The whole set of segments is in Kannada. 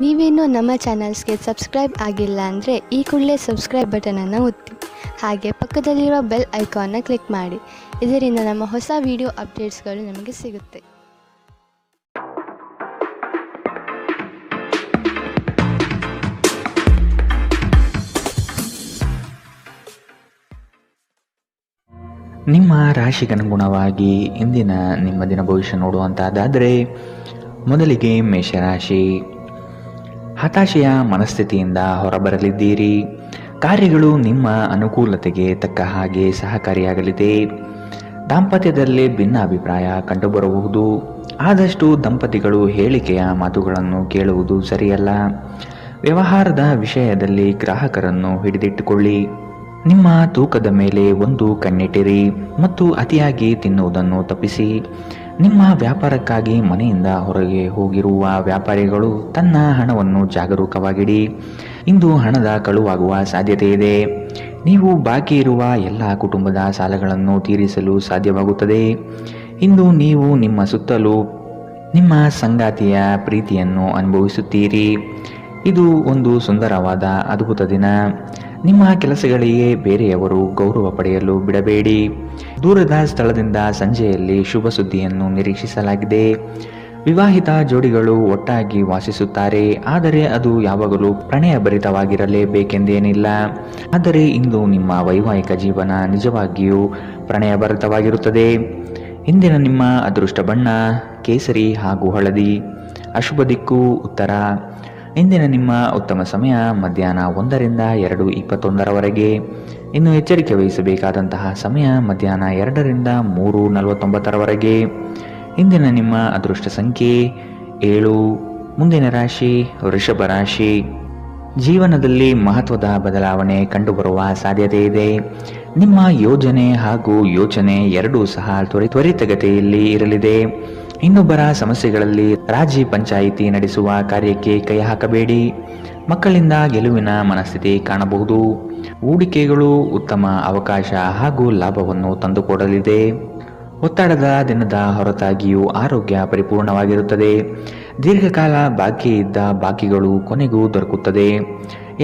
ನೀವೇನೂ ನಮ್ಮ ಚಾನಲ್ಸ್ಗೆ ಸಬ್ಸ್ಕ್ರೈಬ್ ಆಗಿಲ್ಲ ಅಂದರೆ ಈ ಕೂಡಲೇ ಸಬ್ಸ್ಕ್ರೈಬ್ ಬಟನನ್ನು ಒತ್ತಿ, ಹಾಗೆ ಪಕ್ಕದಲ್ಲಿರುವ ಬೆಲ್ ಐಕಾನ್ನ ಕ್ಲಿಕ್ ಮಾಡಿ. ಇದರಿಂದ ನಮ್ಮ ಹೊಸ ವಿಡಿಯೋ ಅಪ್ಡೇಟ್ಸ್ಗಳು ನಿಮಗೆ ಸಿಗುತ್ತೆ. ನಿಮ್ಮ ರಾಶಿಗನುಗುಣವಾಗಿ ಇಂದಿನ ನಿಮ್ಮ ದಿನ ಭವಿಷ್ಯ ನೋಡುವಂತಹದ್ದಾದರೆ, ಮೊದಲಿಗೆ ಮೇಷರಾಶಿ. ಹತಾಶೆಯ ಮನಸ್ಥಿತಿಯಿಂದ ಹೊರಬರಲಿದ್ದೀರಿ. ಕಾರ್ಯಗಳು ನಿಮ್ಮ ಅನುಕೂಲತೆಗೆ ತಕ್ಕ ಹಾಗೆ ಸಹಕಾರಿಯಾಗಲಿದೆ. ದಾಂಪತ್ಯದಲ್ಲಿ ಭಿನ್ನಾಭಿಪ್ರಾಯ ಕಂಡುಬರಬಹುದು. ಆದಷ್ಟು ದಂಪತಿಗಳು ಹೇಳಿಕೆಯ ಮಾತುಗಳನ್ನು ಕೇಳುವುದು ಸರಿಯಲ್ಲ. ವ್ಯವಹಾರದ ವಿಷಯದಲ್ಲಿ ಗ್ರಾಹಕರನ್ನು ಹಿಡಿದಿಟ್ಟುಕೊಳ್ಳಿ. ನಿಮ್ಮ ತೂಕದ ಮೇಲೆ ಒಂದು ಕಣ್ಣಿಟ್ಟಿರಿ ಮತ್ತು ಅತಿಯಾಗಿ ತಿನ್ನುವುದನ್ನು ತಪ್ಪಿಸಿ. ನಿಮ್ಮ ವ್ಯಾಪಾರಕ್ಕಾಗಿ ಮನೆಯಿಂದ ಹೊರಗೆ ಹೋಗಿರುವ ವ್ಯಾಪಾರಿಗಳು ತನ್ನ ಹಣವನ್ನು ಜಾಗರೂಕವಾಗಿಡಿ. ಇಂದು ಹಣದ ಕಳುವಾಗುವ ಸಾಧ್ಯತೆ ಇದೆ. ನೀವು ಬಾಕಿ ಇರುವ ಎಲ್ಲ ಕುಟುಂಬದ ಸಾಲಗಳನ್ನು ತೀರಿಸಲು ಸಾಧ್ಯವಾಗುತ್ತದೆ. ಇಂದು ನೀವು ನಿಮ್ಮ ಸುತ್ತಲೂ ನಿಮ್ಮ ಸಂಗಾತಿಯ ಪ್ರೀತಿಯನ್ನು ಅನುಭವಿಸುತ್ತೀರಿ. ಇದು ಒಂದು ಸುಂದರವಾದ ಅದ್ಭುತ ದಿನ. ನಿಮ್ಮ ಕೆಲಸಗಳಿಗೆ ಬೇರೆಯವರು ಗೌರವ ಪಡೆಯಲು ಬಿಡಬೇಡಿ. ದೂರದ ಸ್ಥಳದಿಂದ ಸಂಜೆಯಲ್ಲಿ ಶುಭ ಸುದ್ದಿಯನ್ನು ನಿರೀಕ್ಷಿಸಲಾಗಿದೆ. ವಿವಾಹಿತ ಜೋಡಿಗಳು ಒಟ್ಟಾಗಿ ವಾಸಿಸುತ್ತಾರೆ, ಆದರೆ ಅದು ಯಾವಾಗಲೂ ಪ್ರಣಯಭರಿತವಾಗಿರಲೇಬೇಕೆಂದೇನಿಲ್ಲ. ಆದರೆ ಇಂದು ನಿಮ್ಮ ವೈವಾಹಿಕ ಜೀವನ ನಿಜವಾಗಿಯೂ ಪ್ರಣಯಭರಿತವಾಗಿರುತ್ತದೆ. ಇಂದಿನ ನಿಮ್ಮ ಅದೃಷ್ಟ ಬಣ್ಣ ಕೇಸರಿ ಹಾಗೂ ಹಳದಿ. ಅಶುಭ ದಿಕ್ಕು ಉತ್ತರ. ಇಂದಿನ ನಿಮ್ಮ ಉತ್ತಮ ಸಮಯ ಮಧ್ಯಾಹ್ನ 1 ರಿಂದ 2:21 ಇನ್ನು ಎಚ್ಚರಿಕೆ ವಹಿಸಬೇಕಾದಂತಹ ಸಮಯ ಮಧ್ಯಾಹ್ನ 2 ರಿಂದ 3:49 ಇಂದಿನ ನಿಮ್ಮ ಅದೃಷ್ಟ ಸಂಖ್ಯೆ 7. ಮುಂದಿನ ರಾಶಿ ವೃಷಭ ರಾಶಿ. ಜೀವನದಲ್ಲಿ ಮಹತ್ವದ ಬದಲಾವಣೆ ಕಂಡುಬರುವ ಸಾಧ್ಯತೆ ಇದೆ. ನಿಮ್ಮ ಯೋಜನೆ ಹಾಗೂ ಯೋಚನೆ ಎರಡೂ ಸಹ ತ್ವರಿತಗತಿಯಲ್ಲಿ ಇರಲಿದೆ. ಇನ್ನೊಬ್ಬರ ಸಮಸ್ಯೆಗಳಲ್ಲಿ ರಾಜಿ ಪಂಚಾಯಿತಿ ನಡೆಸುವ ಕಾರ್ಯಕ್ಕೆ ಕೈ ಹಾಕಬೇಡಿ. ಮಕ್ಕಳಿಂದ ಗೆಲುವಿನ ಮನಸ್ಥಿತಿ ಕಾಣಬಹುದು. ಹೂಡಿಕೆಗಳು ಉತ್ತಮ ಅವಕಾಶ ಹಾಗೂ ಲಾಭವನ್ನು ತಂದುಕೊಡಲಿದೆ. ಒತ್ತಡದ ದಿನದ ಹೊರತಾಗಿಯೂ ಆರೋಗ್ಯ ಪರಿಪೂರ್ಣವಾಗಿರುತ್ತದೆ. ದೀರ್ಘಕಾಲ ಬಾಕಿ ಇದ್ದ ಬಾಕಿಗಳು ಕೊನೆಗೂ ದೊರಕುತ್ತದೆ.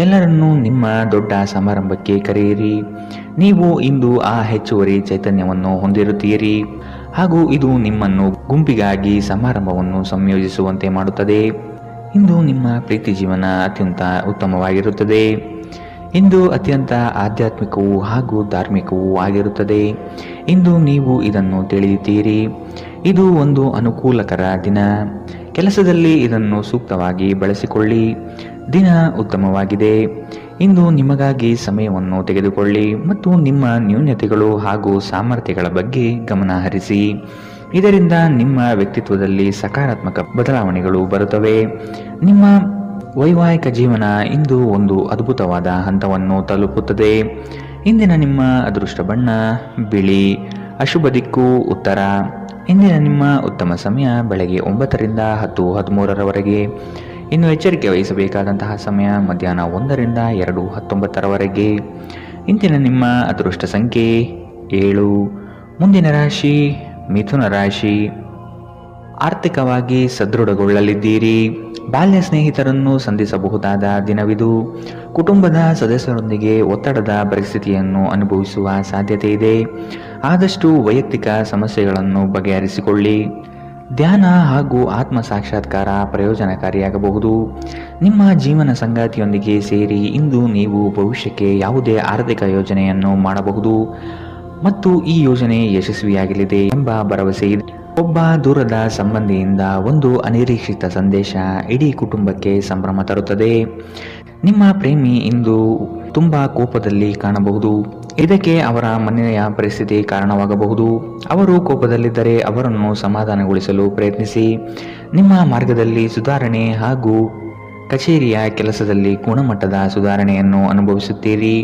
ಎಲ್ಲರನ್ನೂ ನಿಮ್ಮ ದೊಡ್ಡ ಸಮಾರಂಭಕ್ಕೆ ಕರೆಯಿರಿ. ನೀವು ಇಂದು ಆ ಹೆಚ್ಚುವರಿ ಚೈತನ್ಯವನ್ನು ಹೊಂದಿರುತ್ತೀರಿ ಹಾಗೂ ಇದು ನಿಮ್ಮನ್ನು ಗುಂಪಿಗಾಗಿ ಸಮಾರಂಭವನ್ನು ಸಂಯೋಜಿಸುವಂತೆ ಮಾಡುತ್ತದೆ. ಇಂದು ನಿಮ್ಮ ಪ್ರೀತಿ ಜೀವನ ಅತ್ಯಂತ ಉತ್ತಮವಾಗಿರುತ್ತದೆ. ಇಂದು ಅತ್ಯಂತ ಆಧ್ಯಾತ್ಮಿಕವೂ ಹಾಗೂ ಧಾರ್ಮಿಕವೂ ಆಗಿರುತ್ತದೆ. ಇಂದು ನೀವು ಇದನ್ನು ತಿಳಿಯುತ್ತೀರಿ. ಇದು ಒಂದು ಅನುಕೂಲಕರ ದಿನ. ಕೆಲಸದಲ್ಲಿ ಇದನ್ನು ಸೂಕ್ತವಾಗಿ ಬಳಸಿಕೊಳ್ಳಿ. ದಿನ ಉತ್ತಮವಾಗಿದೆ. ಇಂದು ನಿಮಗಾಗಿ ಸಮಯವನ್ನು ತೆಗೆದುಕೊಳ್ಳಿ ಮತ್ತು ನಿಮ್ಮ ನ್ಯೂನತೆಗಳು ಹಾಗೂ ಸಾಮರ್ಥ್ಯಗಳ ಬಗ್ಗೆ ಗಮನ ಹರಿಸಿ. ಇದರಿಂದ ನಿಮ್ಮ ವ್ಯಕ್ತಿತ್ವದಲ್ಲಿ ಸಕಾರಾತ್ಮಕ ಬದಲಾವಣೆಗಳು ಬರುತ್ತವೆ. ನಿಮ್ಮ ವೈವಾಹಿಕ ಜೀವನ ಇಂದು ಒಂದು ಅದ್ಭುತವಾದ ಹಂತವನ್ನು ತಲುಪುತ್ತದೆ. ಇಂದಿನ ನಿಮ್ಮ ಅದೃಷ್ಟ ಬಣ್ಣ ಬಿಳಿ. ಅಶುಭ ದಿಕ್ಕು ಉತ್ತರ. ಇಂದಿನ ನಿಮ್ಮ ಉತ್ತಮ ಸಮಯ ಬೆಳಗ್ಗೆ 9 ರಿಂದ 10:13 ಇನ್ನು ಎಚ್ಚರಿಕೆ ವಹಿಸಬೇಕಾದಂತಹ ಸಮಯ ಮಧ್ಯಾಹ್ನ 1 ರಿಂದ 2:19 ಇಂದಿನ ನಿಮ್ಮ ಅದೃಷ್ಟ ಸಂಖ್ಯೆ 7. ಮುಂದಿನ ರಾಶಿ ಮಿಥುನ ರಾಶಿ. ಆರ್ಥಿಕವಾಗಿ ಸದೃಢಗೊಳ್ಳಲಿದ್ದೀರಿ. ಬಾಲ್ಯ ಸ್ನೇಹಿತರನ್ನು ಸಂಧಿಸಬಹುದಾದ ದಿನವಿದು. ಕುಟುಂಬದ ಸದಸ್ಯರೊಂದಿಗೆ ಒತ್ತಡದ ಪರಿಸ್ಥಿತಿಯನ್ನು ಅನುಭವಿಸುವ ಸಾಧ್ಯತೆ ಇದೆ. ಆದಷ್ಟು ವೈಯಕ್ತಿಕ ಸಮಸ್ಯೆಗಳನ್ನು ಬಗೆಹರಿಸಿಕೊಳ್ಳಿ. ಧ್ಯಾನ ಹಾಗೂ ಆತ್ಮ ಸಾಕ್ಷಾತ್ಕಾರ ಪ್ರಯೋಜನಕಾರಿಯಾಗಬಹುದು. ನಿಮ್ಮ ಜೀವನ ಸಂಗಾತಿಯೊಂದಿಗೆ ಸೇರಿ ಇಂದು ನೀವು ಭವಿಷ್ಯಕ್ಕೆ ಯಾವುದೇ ಆರ್ಥಿಕ ಯೋಜನೆಯನ್ನು ಮಾಡಬಹುದು ಮತ್ತು ಈ ಯೋಜನೆ ಯಶಸ್ವಿಯಾಗಲಿದೆ ಎಂಬ ಭರವಸೆ ಇದೆ. ಒಬ್ಬ ದೂರದ ಸಂಬಂಧಿಯಿಂದ ಒಂದು ಅನಿರೀಕ್ಷಿತ ಸಂದೇಶ ಇಡೀ ಕುಟುಂಬಕ್ಕೆ ಸಂಭ್ರಮ ತರುತ್ತದೆ. ನಿಮ್ಮ ಪ್ರೇಮಿ ಇಂದು ತುಂಬಾ ಕೋಪದಲ್ಲಿ ಕಾಣಬಹುದು. ಇದಕ್ಕೆ ಅವರ ಮನೆಯ ಪರಿಸ್ಥಿತಿ ಕಾರಣವಾಗಬಹುದು. ಅವರು ಕೋಪದಲ್ಲಿದ್ದರೆ ಅವರನ್ನು ಸಮಾಧಾನಗೊಳಿಸಲು ಪ್ರಯತ್ನಿಸಿ. ನಿಮ್ಮ ಮಾರ್ಗದಲ್ಲಿ ಸುಧಾರಣೆ ಹಾಗೂ ಕಚೇರಿಯ ಕೆಲಸದಲ್ಲಿ ಗುಣಮಟ್ಟದ ಸುಧಾರಣೆಯನ್ನು ಅನುಭವಿಸುತ್ತೀರಿ.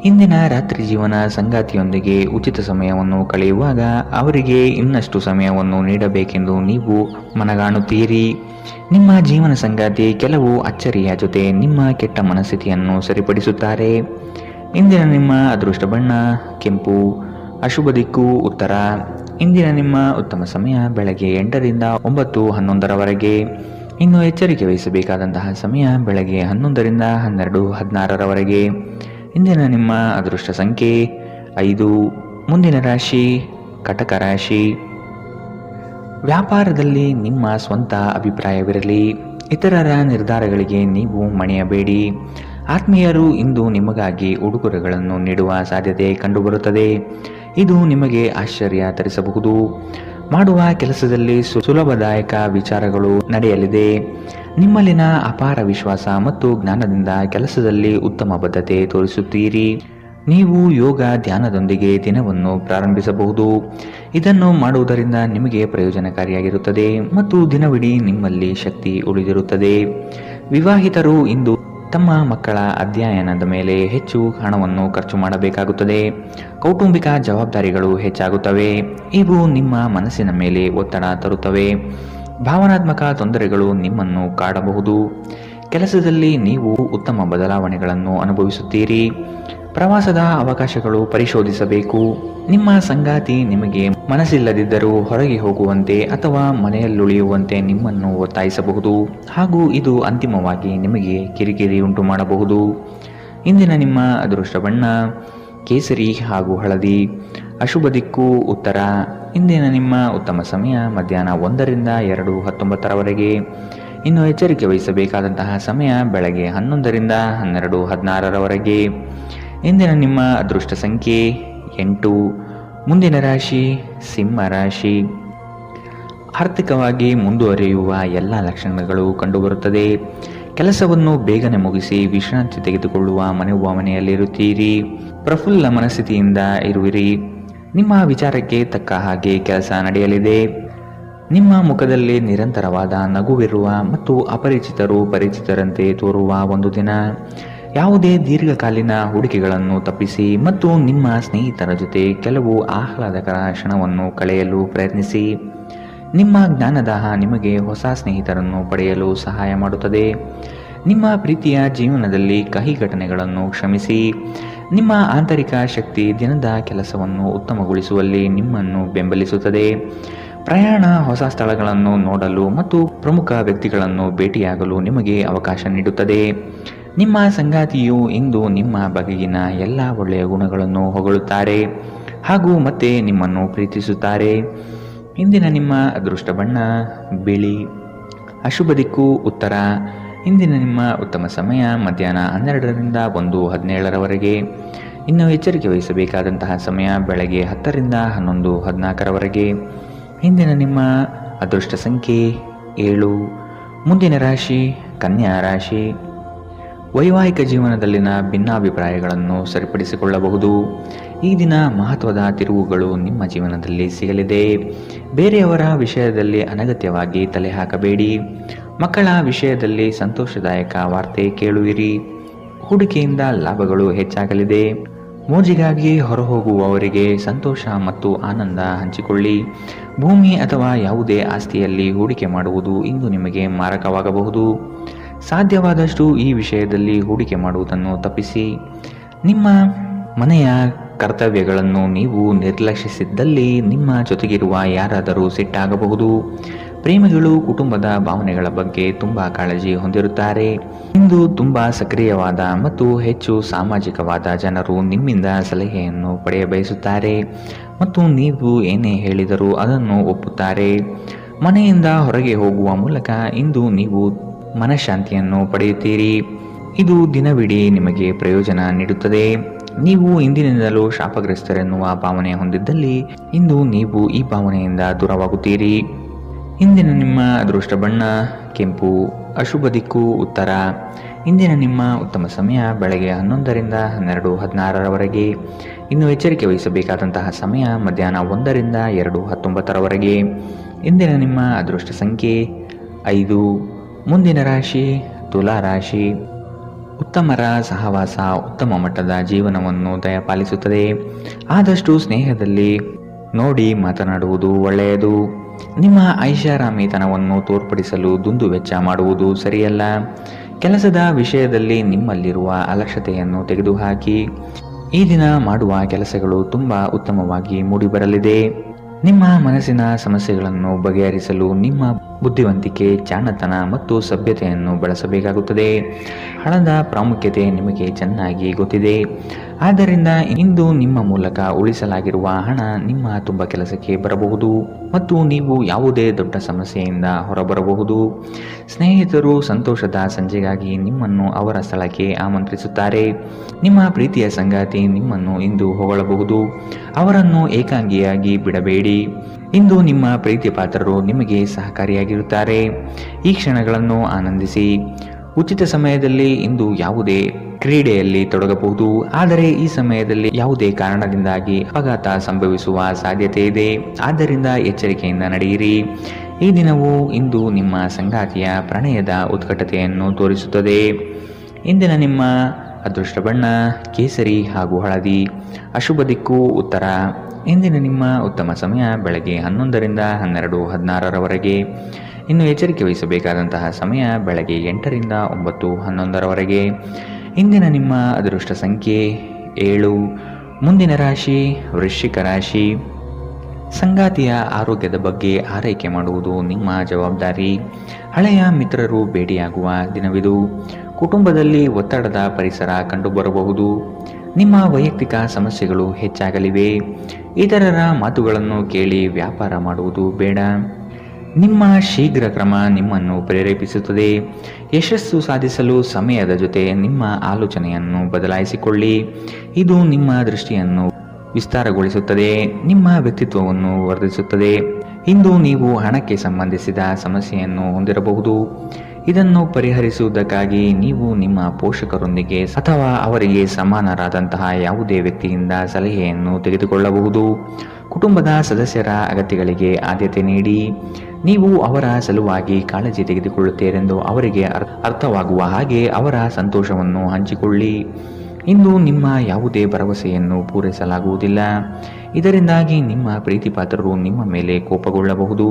ಇಂದಿನ ರಾತ್ರಿ ಜೀವನ ಸಂಗಾತಿಯೊಂದಿಗೆ ಉಚಿತ ಸಮಯವನ್ನು ಕಳೆಯುವಾಗ ಅವರಿಗೆ ಇನ್ನಷ್ಟು ಸಮಯವನ್ನು ನೀಡಬೇಕೆಂದು ನೀವು ಮನಗಾಣುತ್ತೀರಿ. ನಿಮ್ಮ ಜೀವನ ಸಂಗಾತಿ ಕೆಲವು ಅಚ್ಚರಿಯ ಜೊತೆ ನಿಮ್ಮ ಕೆಟ್ಟ ಮನಸ್ಥಿತಿಯನ್ನು ಸರಿಪಡಿಸುತ್ತಾರೆ. ಇಂದಿನ ನಿಮ್ಮ ಅದೃಷ್ಟ ಬಣ್ಣ ಕೆಂಪು. ಅಶುಭ ದಿಕ್ಕು ಉತ್ತರ. ಇಂದಿನ ನಿಮ್ಮ ಉತ್ತಮ ಸಮಯ ಬೆಳಗ್ಗೆ 8 ರಿಂದ 9:11 ಇನ್ನು ಎಚ್ಚರಿಕೆ ವಹಿಸಬೇಕಾದಂತಹ ಸಮಯ ಬೆಳಗ್ಗೆ 11ರಿಂದ 12:16ರವರೆಗೆ. ಇಂದಿನ ನಿಮ್ಮ ಅದೃಷ್ಟ ಸಂಖ್ಯೆ 5. ಮುಂದಿನ ರಾಶಿ ಕಟಕ ರಾಶಿ. ವ್ಯಾಪಾರದಲ್ಲಿ ನಿಮ್ಮ ಸ್ವಂತ ಅಭಿಪ್ರಾಯವಿರಲಿ. ಇತರರ ನಿರ್ಧಾರಗಳಿಗೆ ನೀವು ಮಣಿಯಬೇಡಿ. ಆತ್ಮೀಯರು ಇಂದು ನಿಮಗಾಗಿ ಉಡುಗೊರೆಗಳನ್ನು ನೀಡುವ ಸಾಧ್ಯತೆ ಕಂಡುಬರುತ್ತದೆ. ಇದು ನಿಮಗೆ ಆಶ್ಚರ್ಯ ತರಿಸಬಹುದು. ಮಾಡುವ ಕೆಲಸದಲ್ಲಿ ಸುಲಭದಾಯಕ ವಿಚಾರಗಳು ನಡೆಯಲಿದೆ. ನಿಮ್ಮಲ್ಲಿನ ಅಪಾರ ವಿಶ್ವಾಸ ಮತ್ತು ಜ್ಞಾನದಿಂದ ಕೆಲಸದಲ್ಲಿ ಉತ್ತಮ ಬದ್ಧತೆ ತೋರಿಸುತ್ತೀರಿ. ನೀವು ಯೋಗ ಧ್ಯಾನದೊಂದಿಗೆ ದಿನವನ್ನು ಪ್ರಾರಂಭಿಸಬಹುದು. ಇದನ್ನು ಮಾಡುವುದರಿಂದ ನಿಮಗೆ ಪ್ರಯೋಜನಕಾರಿಯಾಗಿರುತ್ತದೆ ಮತ್ತು ದಿನವಿಡೀ ನಿಮ್ಮಲ್ಲಿ ಶಕ್ತಿ ಉಳಿದಿರುತ್ತದೆ. ವಿವಾಹಿತರು ಇಂದು ತಮ್ಮ ಮಕ್ಕಳ ಅಧ್ಯಯನದ ಮೇಲೆ ಹೆಚ್ಚು ಹಣವನ್ನು ಖರ್ಚು ಮಾಡಬೇಕಾಗುತ್ತದೆ. ಕೌಟುಂಬಿಕ ಜವಾಬ್ದಾರಿಗಳು ಹೆಚ್ಚಾಗುತ್ತವೆ. ಇವು ನಿಮ್ಮ ಮನಸ್ಸಿನ ಮೇಲೆ ಒತ್ತಡ ತರುತ್ತವೆ. ಭಾವನಾತ್ಮಕ ತೊಂದರೆಗಳು ನಿಮ್ಮನ್ನು ಕಾಡಬಹುದು. ಕೆಲಸದಲ್ಲಿ ನೀವು ಉತ್ತಮ ಬದಲಾವಣೆಗಳನ್ನು ಅನುಭವಿಸುತ್ತೀರಿ. ಪ್ರವಾಸದ ಅವಕಾಶಗಳು ಪರಿಶೋಧಿಸಬೇಕು. ನಿಮ್ಮ ಸಂಗಾತಿ ನಿಮಗೆ ಮನಸ್ಸಿಲ್ಲದಿದ್ದರೂ ಹೊರಗೆ ಹೋಗುವಂತೆ ಅಥವಾ ಮನೆಯಲ್ಲುಳಿಯುವಂತೆ ನಿಮ್ಮನ್ನು ಒತ್ತಾಯಿಸಬಹುದು ಹಾಗೂ ಇದು ಅಂತಿಮವಾಗಿ ನಿಮಗೆ ಕಿರಿಕಿರಿ ಉಂಟು ಮಾಡಬಹುದು. ಇಂದಿನ ನಿಮ್ಮ ಅದೃಷ್ಟ ಬಣ್ಣ ಕೇಸರಿ ಹಾಗೂ ಹಳದಿ. ಅಶುಭ ದಿಕ್ಕು ಉತ್ತರ. ಇಂದಿನ ನಿಮ್ಮ ಉತ್ತಮ ಸಮಯ ಮಧ್ಯಾಹ್ನ 1ರಿಂದ 2:19ರವರೆಗೆ. ಇನ್ನು ಎಚ್ಚರಿಕೆ ವಹಿಸಬೇಕಾದಂತಹ ಸಮಯ ಬೆಳಗ್ಗೆ 11ರಿಂದ 12:16ರವರೆಗೆ. ಇಂದಿನ ನಿಮ್ಮ ಅದೃಷ್ಟ ಸಂಖ್ಯೆ 8. ಮುಂದಿನ ರಾಶಿ ಸಿಂಹ ರಾಶಿ. ಆರ್ಥಿಕವಾಗಿ ಮುಂದುವರಿಯುವ ಎಲ್ಲ ಲಕ್ಷಣಗಳು ಕಂಡುಬರುತ್ತದೆ. ಕೆಲಸವನ್ನು ಬೇಗನೆ ಮುಗಿಸಿ ವಿಶ್ರಾಂತಿ ತೆಗೆದುಕೊಳ್ಳುವ ಮನೋಭಾವನೆಯಲ್ಲಿರುತ್ತೀರಿ. ಪ್ರಫುಲ್ಲ ಮನಸ್ಥಿತಿಯಿಂದ ಇರುವಿರಿ. ನಿಮ್ಮ ವಿಚಾರಕ್ಕೆ ತಕ್ಕ ಹಾಗೆ ಕೆಲಸ ನಡೆಯಲಿದೆ. ನಿಮ್ಮ ಮುಖದಲ್ಲಿ ನಿರಂತರವಾದ ನಗುವಿರುವ ಮತ್ತು ಅಪರಿಚಿತರು ಪರಿಚಿತರಂತೆ ತೋರುವ ಒಂದು ದಿನ. ಯಾವುದೇ ದೀರ್ಘಕಾಲೀನ ಹೂಡಿಕೆಗಳನ್ನು ತಪ್ಪಿಸಿ ಮತ್ತು ನಿಮ್ಮ ಸ್ನೇಹಿತರ ಜೊತೆ ಕೆಲವು ಆಹ್ಲಾದಕರ ಕ್ಷಣವನ್ನು ಕಳೆಯಲು ಪ್ರಯತ್ನಿಸಿ. ನಿಮ್ಮ ಜ್ಞಾನದಾಹ ನಿಮಗೆ ಹೊಸ ಸ್ನೇಹಿತರನ್ನು ಪಡೆಯಲು ಸಹಾಯ ಮಾಡುತ್ತದೆ. ನಿಮ್ಮ ಪ್ರೀತಿಯ ಜೀವನದಲ್ಲಿ ಕಹಿ ಘಟನೆಗಳನ್ನು ಕ್ಷಮಿಸಿ. ನಿಮ್ಮ ಆಂತರಿಕ ಶಕ್ತಿ ದಿನದ ಕೆಲಸವನ್ನು ಉತ್ತಮಗೊಳಿಸುವಲ್ಲಿ ನಿಮ್ಮನ್ನು ಬೆಂಬಲಿಸುತ್ತದೆ. ಪ್ರಯಾಣ, ಹೊಸ ಸ್ಥಳಗಳನ್ನು ನೋಡಲು ಮತ್ತು ಪ್ರಮುಖ ವ್ಯಕ್ತಿಗಳನ್ನು ಭೇಟಿಯಾಗಲು ನಿಮಗೆ ಅವಕಾಶ ನೀಡುತ್ತದೆ. ನಿಮ್ಮ ಸಂಗಾತಿಯು ಇಂದು ನಿಮ್ಮ ಬಗೆಗಿನ ಎಲ್ಲ ಒಳ್ಳೆಯ ಗುಣಗಳನ್ನು ಹೊಗಳುತ್ತಾರೆ ಹಾಗೂ ಮತ್ತೆ ನಿಮ್ಮನ್ನು ಪ್ರೀತಿಸುತ್ತಾರೆ. ಇಂದಿನ ನಿಮ್ಮ ಅದೃಷ್ಟ ಬಣ್ಣ ಬಿಳಿ. ಅಶುಭ ದಿಕ್ಕು ಉತ್ತರ. ಇಂದಿನ ನಿಮ್ಮ ಉತ್ತಮ ಸಮಯ ಮಧ್ಯಾಹ್ನ 12ರಿಂದ 1:17ರವರೆಗೆ. ಇನ್ನು ಎಚ್ಚರಿಕೆ ವಹಿಸಬೇಕಾದಂತಹ ಸಮಯ ಬೆಳಗ್ಗೆ 10ರಿಂದ 11:14ರವರೆಗೆ. ಇಂದಿನ ನಿಮ್ಮ ಅದೃಷ್ಟ ಸಂಖ್ಯೆ 7. ಮುಂದಿನ ರಾಶಿ ಕನ್ಯಾ ರಾಶಿ. ವೈವಾಹಿಕ ಜೀವನದಲ್ಲಿನ ಭಿನ್ನಾಭಿಪ್ರಾಯಗಳನ್ನು ಸರಿಪಡಿಸಿಕೊಳ್ಳಬಹುದು. ಈ ದಿನ ಮಹತ್ವದ ತಿರುವುಗಳು ನಿಮ್ಮ ಜೀವನದಲ್ಲಿ ಸಿಗಲಿದೆ. ಬೇರೆಯವರ ವಿಷಯದಲ್ಲಿ ಅನಗತ್ಯವಾಗಿ ತಲೆ ಹಾಕಬೇಡಿ. ಮಕ್ಕಳ ವಿಷಯದಲ್ಲಿ ಸಂತೋಷದಾಯಕ ವಾರ್ತೆ ಕೇಳುವಿರಿ. ಹೂಡಿಕೆಯಿಂದ ಲಾಭಗಳು ಹೆಚ್ಚಾಗಲಿದೆ. ಮೋಜಿಗಾಗಿ ಹೊರಹೋಗುವವರಿಗೆ ಸಂತೋಷ ಮತ್ತು ಆನಂದ ಹಂಚಿಕೊಳ್ಳಿ. ಭೂಮಿ ಅಥವಾ ಯಾವುದೇ ಆಸ್ತಿಯಲ್ಲಿ ಹೂಡಿಕೆ ಮಾಡುವುದು ಇಂದು ನಿಮಗೆ ಮಾರಕವಾಗಬಹುದು. ಸಾಧ್ಯವಾದಷ್ಟು ಈ ವಿಷಯದಲ್ಲಿ ಹೂಡಿಕೆ ಮಾಡುವುದನ್ನು ತಪ್ಪಿಸಿ. ನಿಮ್ಮ ಮನೆಯ ಕರ್ತವ್ಯಗಳನ್ನು ನೀವು ನಿರ್ಲಕ್ಷಿಸಿದ್ದಲ್ಲಿ ನಿಮ್ಮ ಜೊತೆಗಿರುವ ಯಾರಾದರೂ ಸಿಟ್ಟಾಗಬಹುದು. ಪ್ರೇಮಿಗಳು ಕುಟುಂಬದ ಭಾವನೆಗಳ ಬಗ್ಗೆ ತುಂಬ ಕಾಳಜಿ ಹೊಂದಿರುತ್ತಾರೆ. ಇಂದು ತುಂಬ ಸಕ್ರಿಯವಾದ ಮತ್ತು ಹೆಚ್ಚು ಸಾಮಾಜಿಕವಾದ ಜನರು ನಿಮ್ಮಿಂದ ಸಲಹೆಯನ್ನು ಪಡೆಯಬಯಸುತ್ತಾರೆ ಮತ್ತು ನೀವು ಏನೇ ಹೇಳಿದರೂ ಅದನ್ನು ಒಪ್ಪುತ್ತಾರೆ. ಮನೆಯಿಂದ ಹೊರಗೆ ಹೋಗುವ ಮೂಲಕ ಇಂದು ನೀವು ಮನಃಶಾಂತಿಯನ್ನು ಪಡೆಯುತ್ತೀರಿ. ಇದು ದಿನವಿಡೀ ನಿಮಗೆ ಪ್ರಯೋಜನ ನೀಡುತ್ತದೆ. ನೀವು ಇಂದಿನಿಂದಲೂ ಶಾಪಗ್ರಸ್ತರೆನ್ನುವ ಭಾವನೆ ಹೊಂದಿದ್ದಲ್ಲಿ ಇಂದು ನೀವು ಈ ಭಾವನೆಯಿಂದ ದೂರವಾಗುತ್ತೀರಿ. ಇಂದಿನ ನಿಮ್ಮ ಅದೃಷ್ಟ ಬಣ್ಣ ಕೆಂಪು. ಅಶುಭ ದಿಕ್ಕು ಉತ್ತರ. ಇಂದಿನ ನಿಮ್ಮ ಉತ್ತಮ ಸಮಯ ಬೆಳಗ್ಗೆ 11ರಿಂದ 12:16ರವರೆಗೆ. ಇನ್ನು ಎಚ್ಚರಿಕೆ ವಹಿಸಬೇಕಾದಂತಹ ಸಮಯ ಮಧ್ಯಾಹ್ನ 1ರಿಂದ 2:19ರವರೆಗೆ. ಇಂದಿನ ನಿಮ್ಮ ಅದೃಷ್ಟ ಸಂಖ್ಯೆ 5. ಮುಂದಿನ ರಾಶಿ ತುಲಾ ರಾಶಿ. ಉತ್ತಮರ ಸಹವಾಸ ಉತ್ತಮ ಮಟ್ಟದ ಜೀವನವನ್ನು ದಯಪಾಲಿಸುತ್ತದೆ. ಆದಷ್ಟು ಸ್ನೇಹದಲ್ಲಿ ನೋಡಿ ಮಾತನಾಡುವುದು ಒಳ್ಳೆಯದು. ನಿಮ್ಮ ಐಷಾರಾಮಿತನವನ್ನು ತೋರ್ಪಡಿಸಲು ದುಂದುವೆಚ್ಚ ಮಾಡುವುದು ಸರಿಯಲ್ಲ. ಕೆಲಸದ ವಿಷಯದಲ್ಲಿ ನಿಮ್ಮಲ್ಲಿರುವ ಅಲಕ್ಷ್ಯತೆಯನ್ನು ತೆಗೆದುಹಾಕಿ. ಈ ದಿನ ಮಾಡುವ ಕೆಲಸಗಳು ತುಂಬ ಉತ್ತಮವಾಗಿ ಮೂಡಿಬರಲಿದೆ. ನಿಮ್ಮ ಮನಸ್ಸಿನ ಸಮಸ್ಯೆಗಳನ್ನು ಬಗೆಹರಿಸಲು ನಿಮ್ಮ ಬುದ್ಧಿವಂತಿಕೆ, ಜಾಣತನ ಮತ್ತು ಸಭ್ಯತೆಯನ್ನು ಬಳಸಬೇಕಾಗುತ್ತದೆ. ಹಣದ ಪ್ರಾಮುಖ್ಯತೆ ನಿಮಗೆ ಚೆನ್ನಾಗಿ ಗೊತ್ತಿದೆ. ಆದ್ದರಿಂದ ಇಂದು ನಿಮ್ಮ ಮೂಲಕ ಉಳಿಸಲಾಗಿರುವ ಹಣ ನಿಮ್ಮ ತುಂಬ ಕೆಲಸಕ್ಕೆ ಬರಬಹುದು ಮತ್ತು ನೀವು ಯಾವುದೇ ದೊಡ್ಡ ಸಮಸ್ಯೆಯಿಂದ ಹೊರಬರಬಹುದು. ಸ್ನೇಹಿತರು ಸಂತೋಷದ ಸಂಜೆಗಾಗಿ ನಿಮ್ಮನ್ನು ಅವರ ಸ್ಥಳಕ್ಕೆ ಆಮಂತ್ರಿಸುತ್ತಾರೆ. ನಿಮ್ಮ ಪ್ರೀತಿಯ ಸಂಗಾತಿ ನಿಮ್ಮನ್ನು ಇಂದು ಹೊಗಳಬಹುದು. ಅವರನ್ನು ಏಕಾಂಗಿಯಾಗಿ ಬಿಡಬೇಡಿ. ಇಂದು ನಿಮ್ಮ ಪ್ರೀತಿ ಪಾತ್ರರು ನಿಮಗೆ ಸಹಕಾರಿಯಾಗಿರುತ್ತಾರೆ. ಈ ಕ್ಷಣಗಳನ್ನು ಆನಂದಿಸಿ. ಉಚಿತ ಸಮಯದಲ್ಲಿ ಇಂದು ಯಾವುದೇ ಕ್ರೀಡೆಯಲ್ಲಿ ತೊಡಗಬಹುದು, ಆದರೆ ಈ ಸಮಯದಲ್ಲಿ ಯಾವುದೇ ಕಾರಣದಿಂದಾಗಿ ಅಪಘಾತ ಸಂಭವಿಸುವ ಸಾಧ್ಯತೆ ಇದೆ. ಆದ್ದರಿಂದ ಎಚ್ಚರಿಕೆಯಿಂದ ನಡೆಯಿರಿ. ಈ ದಿನವು ಇಂದು ನಿಮ್ಮ ಸಂಗಾತಿಯ ಪ್ರಣಯದ ಉತ್ಕಟತೆಯನ್ನು ತೋರಿಸುತ್ತದೆ. ಇಂದಿನ ನಿಮ್ಮ ಅದೃಷ್ಟ ಬಣ್ಣ ಕೇಸರಿ ಹಾಗೂ ಹಳದಿ. ಅಶುಭ ದಿಕ್ಕು ಉತ್ತರ. ಇಂದಿನ ನಿಮ್ಮ ಉತ್ತಮ ಸಮಯ ಬೆಳಗ್ಗೆ 11ರಿಂದ 12:16ರವರೆಗೆ. ಇನ್ನು ಎಚ್ಚರಿಕೆ ವಹಿಸಬೇಕಾದಂತಹ ಸಮಯ ಬೆಳಗ್ಗೆ 8ರಿಂದ 9:11ರವರೆಗೆ. ಇಂದಿನ ನಿಮ್ಮ ಅದೃಷ್ಟ ಸಂಖ್ಯೆ 7. ಮುಂದಿನ ರಾಶಿ ವೃಶ್ಚಿಕ ರಾಶಿ. ಸಂಗಾತಿಯ ಆರೋಗ್ಯದ ಬಗ್ಗೆ ಆರೈಕೆ ಮಾಡುವುದು ನಿಮ್ಮ ಜವಾಬ್ದಾರಿ. ಹಳೆಯ ಮಿತ್ರರು ಭೇಟಿಯಾಗುವ ದಿನವಿದು. ಕುಟುಂಬದಲ್ಲಿ ಒತ್ತಡದ ಪರಿಸರ ಕಂಡುಬರಬಹುದು. ನಿಮ್ಮ ವೈಯಕ್ತಿಕ ಸಮಸ್ಯೆಗಳು ಹೆಚ್ಚಾಗಲಿವೆ. ಇತರರ ಮಾತುಗಳನ್ನು ಕೇಳಿ ವ್ಯಾಪಾರ ಮಾಡುವುದು ಬೇಡ. ನಿಮ್ಮ ಶೀಘ್ರ ಕ್ರಮ ನಿಮ್ಮನ್ನು ಪ್ರೇರೇಪಿಸುತ್ತದೆ. ಯಶಸ್ಸು ಸಾಧಿಸಲು ಸಮಯದ ಜೊತೆ ನಿಮ್ಮ ಆಲೋಚನೆಯನ್ನು ಬದಲಾಯಿಸಿಕೊಳ್ಳಿ. ಇದು ನಿಮ್ಮ ದೃಷ್ಟಿಯನ್ನು ವಿಸ್ತಾರಗೊಳಿಸುತ್ತದೆ, ನಿಮ್ಮ ವ್ಯಕ್ತಿತ್ವವನ್ನು ವರ್ಧಿಸುತ್ತದೆ. ಇಂದು ನೀವು ಹಣಕ್ಕೆ ಸಂಬಂಧಿಸಿದ ಸಮಸ್ಯೆಯನ್ನು ಹೊಂದಿರಬಹುದು. ಇದನ್ನು ಪರಿಹರಿಸುವುದಕ್ಕಾಗಿ ನೀವು ನಿಮ್ಮ ಪೋಷಕರೊಂದಿಗೆ ಅಥವಾ ಅವರಿಗೆ ಸಮಾನರಾದಂತಹ ಯಾವುದೇ ವ್ಯಕ್ತಿಯಿಂದ ಸಲಹೆಯನ್ನು ತೆಗೆದುಕೊಳ್ಳಬಹುದು. ಕುಟುಂಬದ ಸದಸ್ಯರ ಅಗತ್ಯಗಳಿಗೆ ಆದ್ಯತೆ ನೀಡಿ. ನೀವು ಅವರ ಸಲುವಾಗಿ ಕಾಳಜಿ ತೆಗೆದುಕೊಳ್ಳುತ್ತೀರೆಂದು ಅವರಿಗೆ ಅರ್ಥವಾಗುವ ಹಾಗೆ ಅವರ ಸಂತೋಷವನ್ನು ಹಂಚಿಕೊಳ್ಳಿ. ಇಂದು ನಿಮ್ಮ ಯಾವುದೇ ಭರವಸೆಯನ್ನು ಪೂರೈಸಲಾಗುವುದಿಲ್ಲ. ಇದರಿಂದಾಗಿ ನಿಮ್ಮ ಪ್ರೀತಿ ಪಾತ್ರರು ನಿಮ್ಮ ಮೇಲೆ ಕೋಪಗೊಳ್ಳಬಹುದು.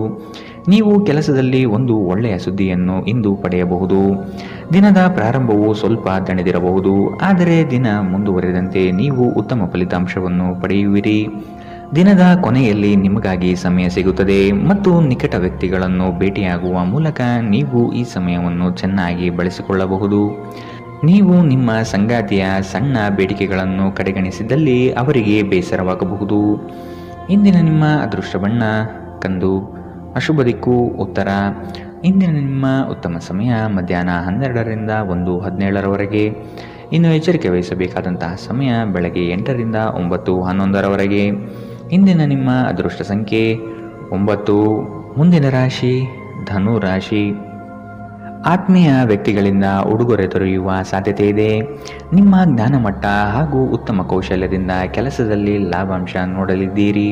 ನೀವು ಕೆಲಸದಲ್ಲಿ ಒಂದು ಒಳ್ಳೆಯ ಸುದ್ದಿಯನ್ನು ಇಂದು ಪಡೆಯಬಹುದು. ದಿನದ ಪ್ರಾರಂಭವು ಸ್ವಲ್ಪ ದಣಿದಿರಬಹುದು, ಆದರೆ ದಿನ ಮುಂದುವರೆದಂತೆ ನೀವು ಉತ್ತಮ ಫಲಿತಾಂಶವನ್ನು ಪಡೆಯುವಿರಿ. ದಿನದ ಕೊನೆಯಲ್ಲಿ ನಿಮಗಾಗಿ ಸಮಯ ಸಿಗುತ್ತದೆ ಮತ್ತು ನಿಕಟ ವ್ಯಕ್ತಿಗಳನ್ನು ಭೇಟಿಯಾಗುವ ಮೂಲಕ ನೀವು ಈ ಸಮಯವನ್ನು ಚೆನ್ನಾಗಿ ಬಳಸಿಕೊಳ್ಳಬಹುದು. ನೀವು ನಿಮ್ಮ ಸಂಗಾತಿಯ ಸಣ್ಣ ಬೇಡಿಕೆಗಳನ್ನು ಕಡೆಗಣಿಸಿದಲ್ಲಿ ಅವರಿಗೆ ಬೇಸರವಾಗಬಹುದು. ಇಂದಿನ ನಿಮ್ಮ ಅದೃಷ್ಟ ಬಣ್ಣ ಕಂದು. ಅಶುಭ ದಿಕ್ಕು ಉತ್ತರ. ಇಂದಿನ ನಿಮ್ಮ ಉತ್ತಮ ಸಮಯ ಮಧ್ಯಾಹ್ನ 12ರಿಂದ 1:17ರವರೆಗೆ. ಇನ್ನು ಎಚ್ಚರಿಕೆ ವಹಿಸಬೇಕಾದಂತಹ ಸಮಯ ಬೆಳಗ್ಗೆ 8ರಿಂದ 9:11ರವರೆಗೆ. ಇಂದಿನ ನಿಮ್ಮ ಅದೃಷ್ಟ ಸಂಖ್ಯೆ 9. ಮುಂದಿನ ರಾಶಿ ಧನು ರಾಶಿ. ಆತ್ಮೀಯ ವ್ಯಕ್ತಿಗಳಿಂದ ಉಡುಗೊರೆ ದೊರೆಯುವ ಸಾಧ್ಯತೆ ಇದೆ. ನಿಮ್ಮ ಜ್ಞಾನಮಟ್ಟ ಹಾಗೂ ಉತ್ತಮ ಕೌಶಲ್ಯದಿಂದ ಕೆಲಸದಲ್ಲಿ ಲಾಭಾಂಶ ನೋಡಲಿದ್ದೀರಿ.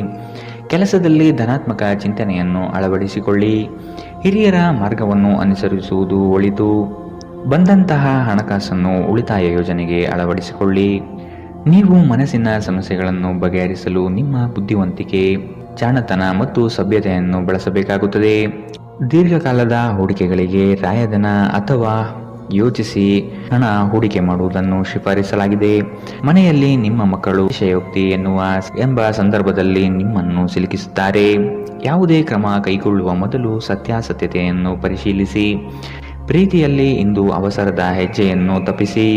ಕೆಲಸದಲ್ಲಿ ಧನಾತ್ಮಕ ಚಿಂತನೆಯನ್ನು ಅಳವಡಿಸಿಕೊಳ್ಳಿ. ಹಿರಿಯರ ಮಾರ್ಗವನ್ನು ಅನುಸರಿಸುವುದು ಒಳಿತು. ಬಂದಂತಹ ಹಣಕಾಸನ್ನು ಉಳಿತಾಯ ಯೋಜನೆಗೆ ಅಳವಡಿಸಿಕೊಳ್ಳಿ. ನೀವು ಮನಸ್ಸಿನ ಸಮಸ್ಯೆಗಳನ್ನು ಬಗೆಹರಿಸಲು ನಿಮ್ಮ ಬುದ್ಧಿವಂತಿಕೆ, ಜಾಣತನ ಮತ್ತು ಸಭ್ಯತೆಯನ್ನು ಬಳಸಬೇಕಾಗುತ್ತದೆ. ದೀರ್ಘಕಾಲದ ಹೂಡಿಕೆಗಳಿಗೆ ರಾಯಧನ ಅಥವಾ ಯೋಚಿಸಿ ಹಣ ಹೂಡಿಕೆ ಮಾಡುವುದನ್ನು ಶಿಫಾರಿಸಲಾಗಿದೆ. ಮನೆಯಲ್ಲಿ ನಿಮ್ಮ ಮಕ್ಕಳು ಅತಿಶಯೋಕ್ತಿ ಎಂಬ ಸಂದರ್ಭದಲ್ಲಿ ನಿಮ್ಮನ್ನು ಸಿಲುಕಿಸುತ್ತಾರೆ. ಯಾವುದೇ ಕ್ರಮ ಕೈಗೊಳ್ಳುವ ಮೊದಲು ಸತ್ಯಾಸತ್ಯತೆಯನ್ನು ಪರಿಶೀಲಿಸಿ. ಪ್ರೀತಿಯಲ್ಲಿ ಇಂದು ಅವಸರದ ಹೆಜ್ಜೆಯನ್ನು ತಪ್ಪಿಸಿ.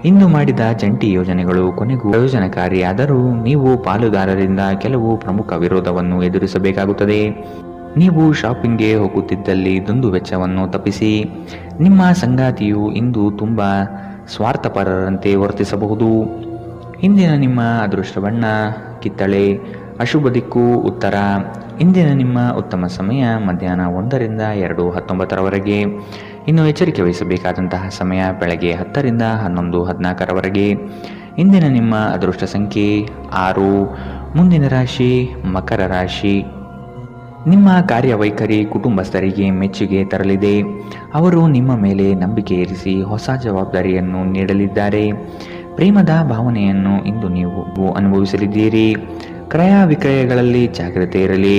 ಇಂದು ಮಾಡಿದ ಜಂಟಿ ಯೋಜನೆಗಳು ಕೊನೆಗೂ ಪ್ರಯೋಜನಕಾರಿಯಾದರೂ ನೀವು ಪಾಲುದಾರರಿಂದ ಕೆಲವು ಪ್ರಮುಖ ವಿರೋಧವನ್ನು ಎದುರಿಸಬೇಕಾಗುತ್ತದೆ. ನೀವು ಶಾಪಿಂಗ್ಗೆ ಹೋಗುತ್ತಿದ್ದಲ್ಲಿ ದುಂದು ವೆಚ್ಚವನ್ನು ತಪ್ಪಿಸಿ. ನಿಮ್ಮ ಸಂಗಾತಿಯು ಇಂದು ತುಂಬ ಸ್ವಾರ್ಥಪರರಂತೆ ವರ್ತಿಸಬಹುದು. ಇಂದಿನ ನಿಮ್ಮ ಅದೃಷ್ಟ ಬಣ್ಣ ಕಿತ್ತಳೆ. ಅಶುಭ ದಿಕ್ಕು ಉತ್ತರ. ಇಂದಿನ ನಿಮ್ಮ ಉತ್ತಮ ಸಮಯ ಮಧ್ಯಾಹ್ನ 1ರಿಂದ 2:19ರವರೆಗೆ. ಇನ್ನು ಎಚ್ಚರಿಕೆ ವಹಿಸಬೇಕಾದಂತಹ ಸಮಯ ಬೆಳಗ್ಗೆ 10ರಿಂದ 11:14ರವರೆಗೆ. ಇಂದಿನ ನಿಮ್ಮ ಅದೃಷ್ಟ ಸಂಖ್ಯೆ 6. ಮುಂದಿನ ರಾಶಿ ಮಕರ ರಾಶಿ. ನಿಮ್ಮ ಕಾರ್ಯವೈಖರಿ ಕುಟುಂಬಸ್ಥರಿಗೆ ಮೆಚ್ಚುಗೆ ತರಲಿದೆ. ಅವರು ನಿಮ್ಮ ಮೇಲೆ ನಂಬಿಕೆ ಇರಿಸಿ ಹೊಸ ಜವಾಬ್ದಾರಿಯನ್ನು ನೀಡಲಿದ್ದಾರೆ. ಪ್ರೇಮದ ಭಾವನೆಯನ್ನು ಇಂದು ನೀವು ಅನುಭವಿಸಲಿದ್ದೀರಿ. ಕ್ರಯ ವಿಕ್ರಯಗಳಲ್ಲಿ ಜಾಗ್ರತೆ ಇರಲಿ.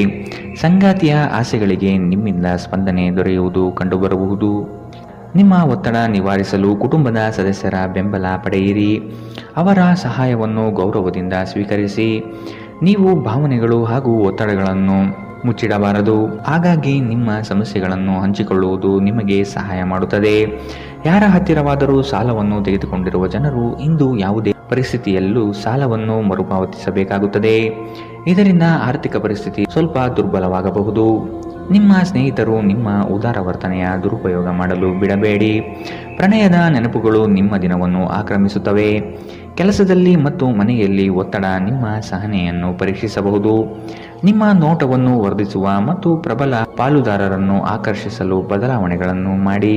ಸಂಗಾತಿಯ ಆಸೆಗಳಿಗೆ ನಿಮ್ಮಿಂದ ಸ್ಪಂದನೆ ದೊರೆಯುವುದು ಕಂಡುಬರಬಹುದು. ನಿಮ್ಮ ಒತ್ತಡ ನಿವಾರಿಸಲು ಕುಟುಂಬದ ಸದಸ್ಯರ ಬೆಂಬಲ ಪಡೆಯಿರಿ. ಅವರ ಸಹಾಯವನ್ನು ಗೌರವದಿಂದ ಸ್ವೀಕರಿಸಿ. ನೀವು ಭಾವನೆಗಳು ಹಾಗೂ ಒತ್ತಡಗಳನ್ನು ಮುಚ್ಚಿಡಬಾರದು. ಹಾಗಾಗಿ ನಿಮ್ಮ ಸಮಸ್ಯೆಗಳನ್ನು ಹಂಚಿಕೊಳ್ಳುವುದು ನಿಮಗೆ ಸಹಾಯ ಮಾಡುತ್ತದೆ. ಯಾರ ಹತ್ತಿರವಾದರೂ ಸಾಲವನ್ನು ತೆಗೆದುಕೊಂಡಿರುವ ಜನರು ಇಂದು ಯಾವುದೇ ಪರಿಸ್ಥಿತಿಯಲ್ಲೂ ಸಾಲವನ್ನು ಮರುಪಾವತಿಸಬೇಕಾಗುತ್ತದೆ. ಇದರಿಂದ ಆರ್ಥಿಕ ಪರಿಸ್ಥಿತಿ ಸ್ವಲ್ಪ ದುರ್ಬಲವಾಗಬಹುದು. ನಿಮ್ಮ ಸ್ನೇಹಿತರು ನಿಮ್ಮ ಉದಾರ ವರ್ತನೆಯ ದುರುಪಯೋಗ ಮಾಡಲು ಬಿಡಬೇಡಿ. ಪ್ರಣಯದ ನೆನಪುಗಳು ನಿಮ್ಮ ದಿನವನ್ನು ಆಕ್ರಮಿಸುತ್ತವೆ. ಕೆಲಸದಲ್ಲಿ ಮತ್ತು ಮನೆಯಲ್ಲಿ ಒತ್ತಡ ನಿಮ್ಮ ಸಹನೆಯನ್ನು ಪರೀಕ್ಷಿಸಬಹುದು. ನಿಮ್ಮ ನೋಟವನ್ನು ವರ್ಧಿಸುವ ಮತ್ತು ಪ್ರಬಲ ಪಾಲುದಾರರನ್ನು ಆಕರ್ಷಿಸಲು ಬದಲಾವಣೆಗಳನ್ನು ಮಾಡಿ.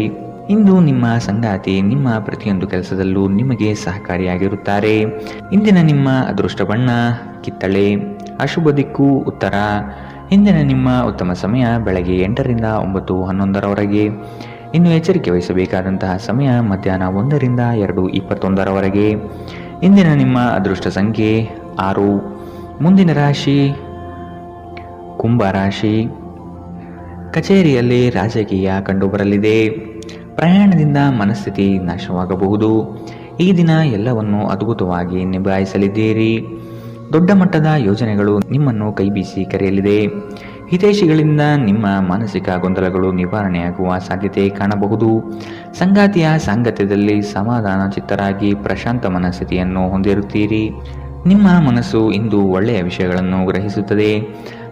ಇಂದು ನಿಮ್ಮ ಸಂಗಾತಿ ನಿಮ್ಮ ಪ್ರತಿಯೊಂದು ಕೆಲಸದಲ್ಲೂ ನಿಮಗೆ ಸಹಕಾರಿಯಾಗಿರುತ್ತಾರೆ. ಇಂದಿನ ನಿಮ್ಮ ಅದೃಷ್ಟ ಬಣ್ಣ ಕಿತ್ತಳೆ. ಅಶುಭ ದಿಕ್ಕು ಉತ್ತರ. ಇಂದಿನ ನಿಮ್ಮ ಉತ್ತಮ ಸಮಯ ಬೆಳಗ್ಗೆ 8ರಿಂದ 9:11ರವರೆಗೆ. ಇನ್ನು ಎಚ್ಚರಿಕೆ ವಹಿಸಬೇಕಾದಂತಹ ಸಮಯ ಮಧ್ಯಾಹ್ನ 1ರಿಂದ 2:21ರವರೆಗೆ. ಇಂದಿನ ನಿಮ್ಮ ಅದೃಷ್ಟ ಸಂಖ್ಯೆ 6. ಮುಂದಿನ ರಾಶಿ ಕುಂಭ ರಾಶಿ. ಕಚೇರಿಯಲ್ಲಿ ರಾಜಕೀಯ ಕಂಡುಬರಲಿದೆ. ಪ್ರಯಾಣದಿಂದ ಮನಸ್ಥಿತಿ ನಾಶವಾಗಬಹುದು. ಈ ದಿನ ಎಲ್ಲವನ್ನು ಅದ್ಭುತವಾಗಿ ನಿಭಾಯಿಸಲಿದ್ದೀರಿ. ದೊಡ್ಡ ಮಟ್ಟದ ಯೋಜನೆಗಳು ನಿಮ್ಮನ್ನು ಕೈಬೀಸಿ ಕರೆಯಲಿದೆ. ಹಿತೈಷಿಗಳಿಂದ ನಿಮ್ಮ ಮಾನಸಿಕ ಗೊಂದಲಗಳು ನಿವಾರಣೆಯಾಗುವ ಸಾಧ್ಯತೆ ಕಾಣಬಹುದು. ಸಂಗಾತಿಯ ಸಾಂಗತ್ಯದಲ್ಲಿ ಸಮಾಧಾನ ಚಿತ್ತರಾಗಿ ಪ್ರಶಾಂತ ಮನಸ್ಥಿತಿಯನ್ನು ಹೊಂದಿರುತ್ತೀರಿ. ನಿಮ್ಮ ಮನಸ್ಸು ಇಂದು ಒಳ್ಳೆಯ ವಿಷಯಗಳನ್ನು ಗ್ರಹಿಸುತ್ತದೆ.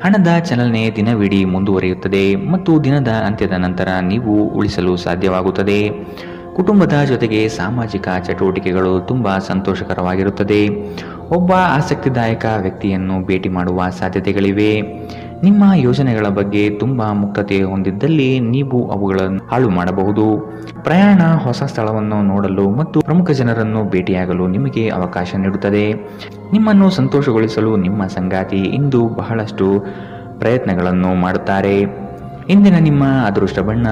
ಹಣದ ಚಲನೆ ದಿನವಿಡೀ ಮುಂದುವರಿಯುತ್ತದೆ ಮತ್ತು ದಿನದ ಅಂತ್ಯದ ನಂತರ ನೀವು ಉಳಿಸಲು ಸಾಧ್ಯವಾಗುತ್ತದೆ. ಕುಟುಂಬದ ಜೊತೆಗೆ ಸಾಮಾಜಿಕ ಚಟುವಟಿಕೆಗಳು ತುಂಬ ಸಂತೋಷಕರವಾಗಿರುತ್ತದೆ. ಒಬ್ಬ ಆಸಕ್ತಿದಾಯಕ ವ್ಯಕ್ತಿಯನ್ನು ಭೇಟಿ ಮಾಡುವ ಸಾಧ್ಯತೆಗಳಿವೆ. ನಿಮ್ಮ ಯೋಜನೆಗಳ ಬಗ್ಗೆ ತುಂಬ ಮುಕ್ತತೆ ಹೊಂದಿದ್ದಲ್ಲಿ ನೀವು ಅವುಗಳನ್ನು ಹಾಳು ಮಾಡಬಹುದು. ಪ್ರಯಾಣ ಹೊಸ ಸ್ಥಳವನ್ನು ನೋಡಲು ಮತ್ತು ಪ್ರಮುಖ ಜನರನ್ನು ಭೇಟಿಯಾಗಲು ನಿಮಗೆ ಅವಕಾಶ ನೀಡುತ್ತದೆ. ನಿಮ್ಮನ್ನು ಸಂತೋಷಗೊಳಿಸಲು ನಿಮ್ಮ ಸಂಗಾತಿ ಇಂದು ಬಹಳಷ್ಟು ಪ್ರಯತ್ನಗಳನ್ನು ಮಾಡುತ್ತಾರೆ. ಇಂದಿನ ನಿಮ್ಮ ಅದೃಷ್ಟ ಬಣ್ಣ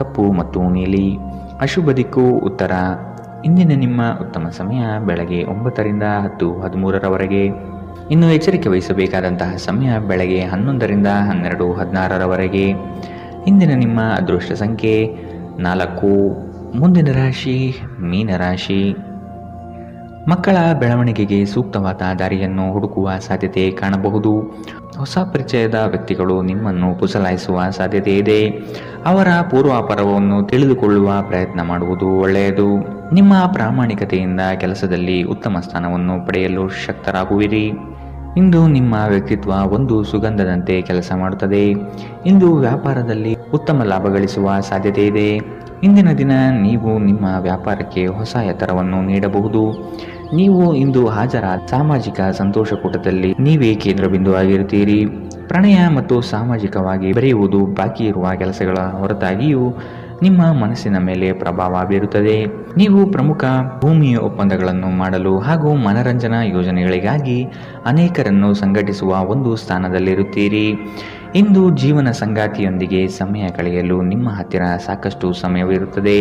ಕಪ್ಪು ಮತ್ತು ನೀಲಿ. ಅಶುಭ ದಿಕ್ಕು ಉತ್ತರ. ಇಂದಿನ ನಿಮ್ಮ ಉತ್ತಮ ಸಮಯ ಬೆಳಗ್ಗೆ 9ರಿಂದ 10:13ರವರೆಗೆ. ಇನ್ನು ಎಚ್ಚರಿಕೆ ವಹಿಸಬೇಕಾದಂತಹ ಸಮಯ ಬೆಳಗ್ಗೆ 11ರಿಂದ 12:16ರವರೆಗೆ. ಇಂದಿನ ನಿಮ್ಮ ಅದೃಷ್ಟ ಸಂಖ್ಯೆ 4. ಮುಂದಿನ ರಾಶಿ ಮೀನರಾಶಿ. ಮಕ್ಕಳ ಬೆಳವಣಿಗೆಗೆ ಸೂಕ್ತವಾದ ದಾರಿಯನ್ನು ಹುಡುಕುವ ಸಾಧ್ಯತೆ ಕಾಣಬಹುದು. ಹೊಸ ಪರಿಚಯದ ವ್ಯಕ್ತಿಗಳು ನಿಮ್ಮನ್ನು ಪುಸಲಾಯಿಸುವ ಸಾಧ್ಯತೆ ಇದೆ. ಅವರ ಪೂರ್ವಾಪರವನ್ನು ತಿಳಿದುಕೊಳ್ಳುವ ಪ್ರಯತ್ನ ಮಾಡುವುದು ಒಳ್ಳೆಯದು. ನಿಮ್ಮ ಪ್ರಾಮಾಣಿಕತೆಯಿಂದ ಕೆಲಸದಲ್ಲಿ ಉತ್ತಮ ಸ್ಥಾನವನ್ನು ಪಡೆಯಲು ಶಕ್ತರಾಗುವಿರಿ. ಇಂದು ನಿಮ್ಮ ವ್ಯಕ್ತಿತ್ವ ಒಂದು ಸುಗಂಧದಂತೆ ಕೆಲಸ ಮಾಡುತ್ತದೆ. ಇಂದು ವ್ಯಾಪಾರದಲ್ಲಿ ಉತ್ತಮ ಲಾಭ ಗಳಿಸುವ ಸಾಧ್ಯತೆ ಇದೆ. ಇಂದಿನ ದಿನ ನೀವು ನಿಮ್ಮ ವ್ಯಾಪಾರಕ್ಕೆ ಹೊಸ ಎತ್ತರವನ್ನು ನೀಡಬಹುದು. ನೀವು ಇಂದು ಹಾಜರಾದ ಸಾಮಾಜಿಕ ಸಂತೋಷಕೂಟದಲ್ಲಿ ನೀವೇ ಕೇಂದ್ರ ಬಿಂದುವಾಗಿರುತ್ತೀರಿ. ಪ್ರಣಯ ಮತ್ತು ಸಾಮಾಜಿಕವಾಗಿ ಬೆರೆಯುವುದು ಬಾಕಿ ಇರುವ ಕೆಲಸಗಳ ಹೊರತಾಗಿಯೂ ನಿಮ್ಮ ಮನಸ್ಸಿನ ಮೇಲೆ ಪ್ರಭಾವ ಬೀರುತ್ತದೆ. ನೀವು ಪ್ರಮುಖ ಭೂಮಿ ಒಪ್ಪಂದಗಳನ್ನು ಮಾಡಲು ಹಾಗೂ ಮನರಂಜನಾ ಯೋಜನೆಗಳಿಗಾಗಿ ಅನೇಕರನ್ನು ಸಂಘಟಿಸುವ ಒಂದು ಸ್ಥಾನದಲ್ಲಿರುತ್ತೀರಿ. ಇಂದು ಜೀವನ ಸಂಗಾತಿಯೊಂದಿಗೆ ಸಮಯ ಕಳೆಯಲು ನಿಮ್ಮ ಹತ್ತಿರ ಸಾಕಷ್ಟು ಸಮಯವಿರುತ್ತದೆ.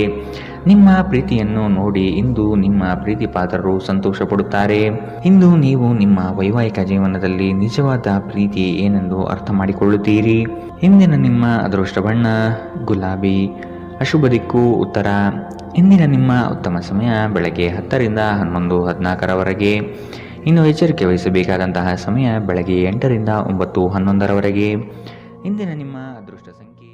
ನಿಮ್ಮ ಪ್ರೀತಿಯನ್ನು ನೋಡಿ ಇಂದು ನಿಮ್ಮ ಪ್ರೀತಿಪಾತ್ರರು ಸಂತೋಷ ಪಡುತ್ತಾರೆ. ಇಂದು ನೀವು ನಿಮ್ಮ ವೈವಾಹಿಕ ಜೀವನದಲ್ಲಿ ನಿಜವಾದ ಪ್ರೀತಿ ಏನೆಂದು ಅರ್ಥ ಮಾಡಿಕೊಳ್ಳುತ್ತೀರಿ. ಇಂದಿನ ನಿಮ್ಮ ಅದೃಷ್ಟ ಬಣ್ಣ ಗುಲಾಬಿ. ಅಶುಭ ದಿಕ್ಕು ಉತ್ತರ. ಇಂದಿನ ನಿಮ್ಮ ಉತ್ತಮ ಸಮಯ ಬೆಳಗ್ಗೆ 10ರಿಂದ 11:14ರವರೆಗೆ. ಇನ್ನು ಎಚ್ಚರಿಕೆ ವಹಿಸಬೇಕಾದಂತಹ ಸಮಯ ಬೆಳಗ್ಗೆ 8ರಿಂದ 9:11ರವರೆಗೆ. ಇಂದಿನ ನಿಮ್ಮ ಅದೃಷ್ಟ ಸಂಖ್ಯೆ